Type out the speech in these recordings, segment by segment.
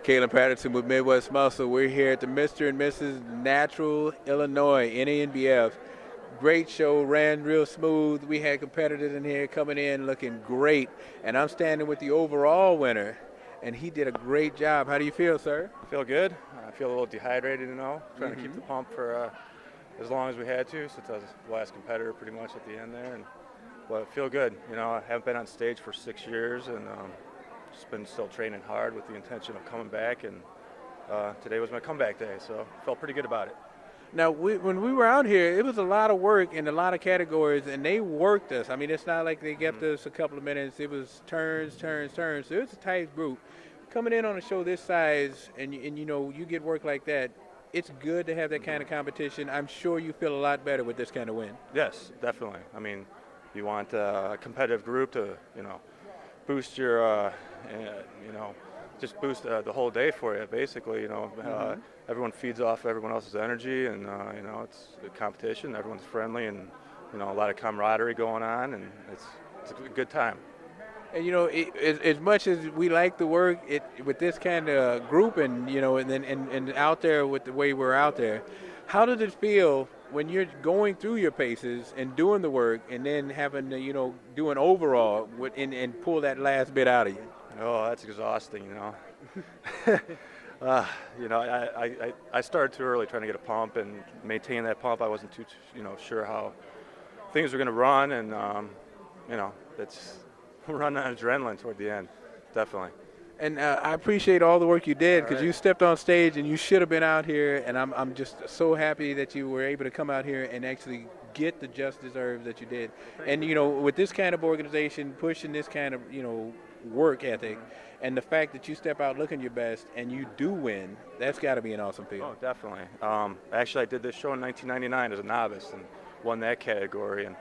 Caleb Patterson with Midwest Muscle. We're here at the Mr. and Mrs. Natural Illinois, NANBF. Great show, ran real smooth. We had competitors in here coming in looking great. And I'm standing with the overall winner, and he did a great job. How do you feel, sir? I feel good. I feel a little dehydrated, trying to keep the pump for as long as we had to, since I was the last competitor pretty much at the end there. But I feel good. I haven't been on stage for 6 years, and just been still training hard with the intention of coming back, and today was my comeback day, so felt pretty good about it. Now, when we were out here, it was a lot of work in a lot of categories, and they worked us. I mean, it's not like they kept us a couple of minutes. It was turns. So it was a tight group. Coming in on a show this size, and you get work like that, it's good to have that kind of competition. I'm sure you feel a lot better with this kind of win. Yes, definitely. I mean, you want a competitive group to, boost your, just boost the whole day for you, basically. Everyone feeds off everyone else's energy, and, it's a competition. Everyone's friendly, and, a lot of camaraderie going on, and it's a good time. And as much as we like the work, with this kind of group, and and out there with the way we're out there, how does it feel when you're going through your paces and doing the work, and then having to do an overall and pull that last bit out of you? Oh, that's exhausting. I started too early trying to get a pump and maintain that pump. I wasn't too sure how things were going to run, and it's. Run on adrenaline toward the end, definitely. And I appreciate all the work you did, because you stepped on stage and you should have been out here, and I'm just so happy that you were able to come out here and actually get the just deserve that you did. And with this kind of organization pushing this kind of work ethic, and the fact that you step out looking your best and you do win, that's got to be an awesome feeling. Oh, definitely. Actually, I did this show in 1999 as a novice and won that category, and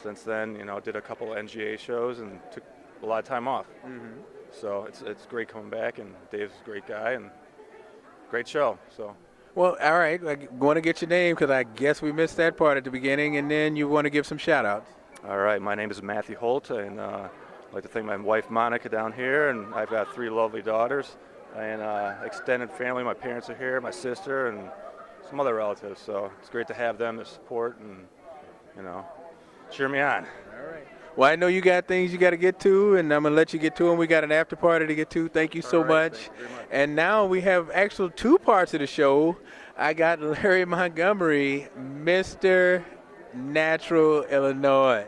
since then, did a couple of NGA shows and took a lot of time off. So it's great coming back, and Dave's a great guy and great show. So. Well, all right. I want to get your name, because I guess we missed that part at the beginning, and then you want to give some shout-outs. All right. My name is Matthew Holt, and I'd like to thank my wife Monica down here, and I've got 3 lovely daughters and extended family. My parents are here, my sister, and some other relatives. So it's great to have them to support and cheer me on. All right. Well, I know you got things you got to get to, and I'm going to let you get to them. We got an after party to get to. Thank you so much. Thank you very much. And now we have actual 2 parts of the show. I got Larry Montgomery, Mr. Natural Illinois.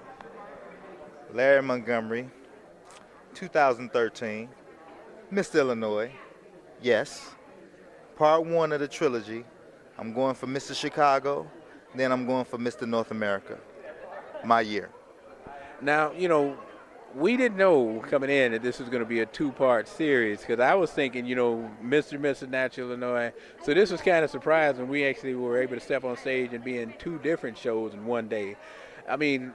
Larry Montgomery, 2013, Mr. Illinois. Yes. Part 1 of the trilogy. I'm going for Mr. Chicago, then I'm going for Mr. North America. My year. Now, we didn't know coming in that this was going to be a 2-part series, because I was thinking, Mr. and Mrs. Natural Illinois. So this was kind of surprising. We actually were able to step on stage and be in 2 different shows in one day. I mean,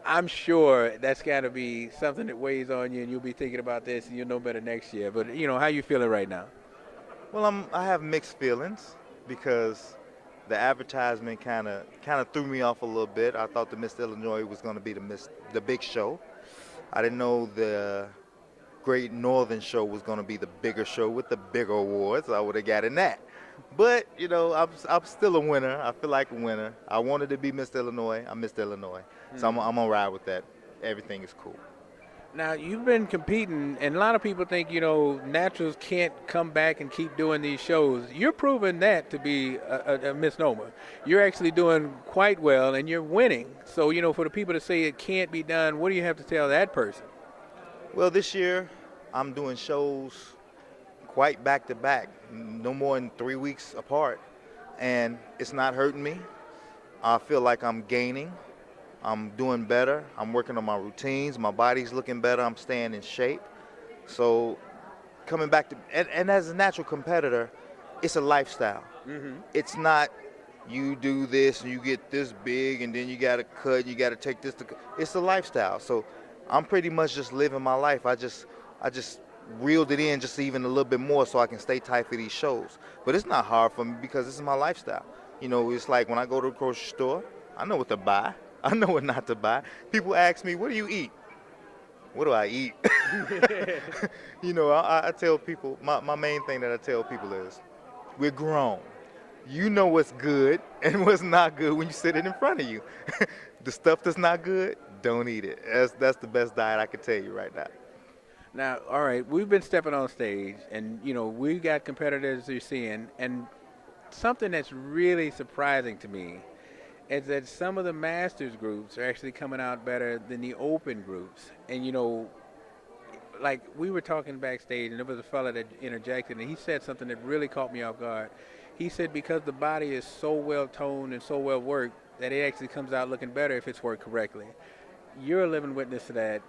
I'm sure that's got to be something that weighs on you, and you'll be thinking about this, and you'll know better next year. But, how you feeling right now? Well, I have mixed feelings, because the advertisement kind of threw me off a little bit. I thought the Mr. Illinois was going to be the big show. I didn't know the Great Northern show was going to be the bigger show with the bigger awards. I would have gotten that. But, I'm still a winner. I feel like a winner. I wanted to be Mr. Illinois. I'm Mr. Illinois. So I'm going to ride with that. Everything is cool. Now, you've been competing, and a lot of people think, naturals can't come back and keep doing these shows. You're proving that to be a misnomer. You're actually doing quite well, and you're winning. So, for the people to say it can't be done, what do you have to tell that person? Well, this year, I'm doing shows quite back-to-back, no more than 3 weeks apart. And it's not hurting me. I feel like I'm gaining. I'm doing better. I'm working on my routines. My body's looking better. I'm staying in shape. So coming back to, and as a natural competitor, it's a lifestyle. It's not you do this and you get this big and then you got to cut, you got to take this. It's a lifestyle. So I'm pretty much just living my life. I just reeled it in just even a little bit more so I can stay tight for these shows. But it's not hard for me because this is my lifestyle. It's like when I go to the grocery store, I know what to buy. I know what not to buy. People ask me, what do you eat? what do I eat? You know, I tell people, my main thing that I tell people is, we're grown. You know what's good and what's not good when you sit it in front of you. The stuff that's not good, don't eat it. That's the best diet I can tell you right now. Now, all right, we've been stepping on stage, and you know we got competitors you're seeing, and something that's really surprising to me is that some of the masters groups are actually coming out better than the open groups. And you know, like we were talking backstage, and there was a fella that interjected, and he said something that really caught me off guard. He said because the body is so well toned and so well worked that it actually comes out looking better if it's worked correctly. You're a living witness to that.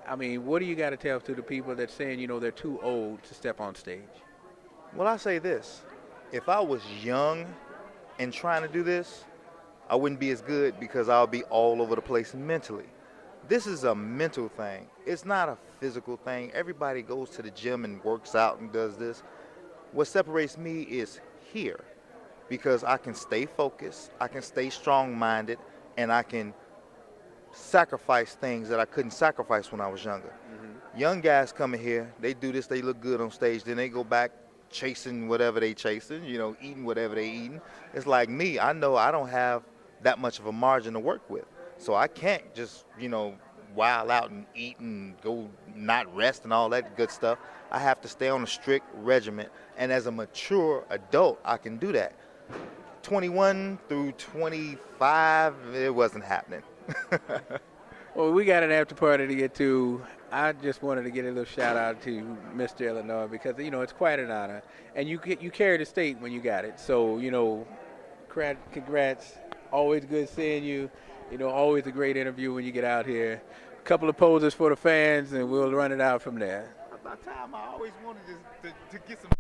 I mean, what do you got to tell to the people that's saying, you know, they're too old to step on stage? Well, I say this. If I was young and trying to do this, I wouldn't be as good because I'll be all over the place mentally. This is a mental thing. It's not a physical thing. Everybody goes to the gym and works out and does this. What separates me is here because I can stay focused, I can stay strong-minded, and I can sacrifice things that I couldn't sacrifice when I was younger. Young guys come in here, they do this, they look good on stage, then they go back chasing whatever they chasing, you know, eating whatever they eating. It's like me, I know I don't have that much of a margin to work with. So I can't just, you know, wild out and eat and go not rest and all that good stuff. I have to stay on a strict regimen. And as a mature adult, I can do that. 21 through 25, it wasn't happening. Well, we got an after party to get to. I just wanted to get a little shout out to Mr. Illinois because, you know, it's quite an honor. And you carried the state when you got it. So, you know, congrats. Always good seeing you. You know, always a great interview when you get out here. A couple of poses for the fans, and we'll run it out from there. About time, I always wanted to get some.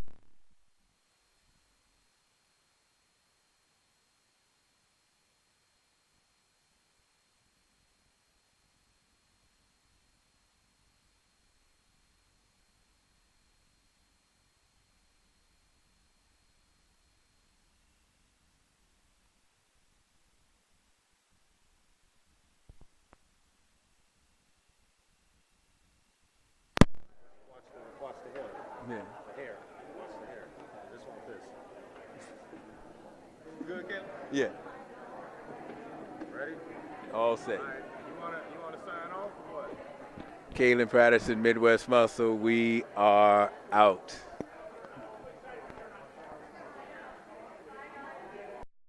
Watch the hair. Yeah. The hair. Watch the hair. Just want this. Good, Ken? Yeah. Ready? All set. All right. You wanna sign off or what? Kalen Patterson, Midwest Muscle. We are out.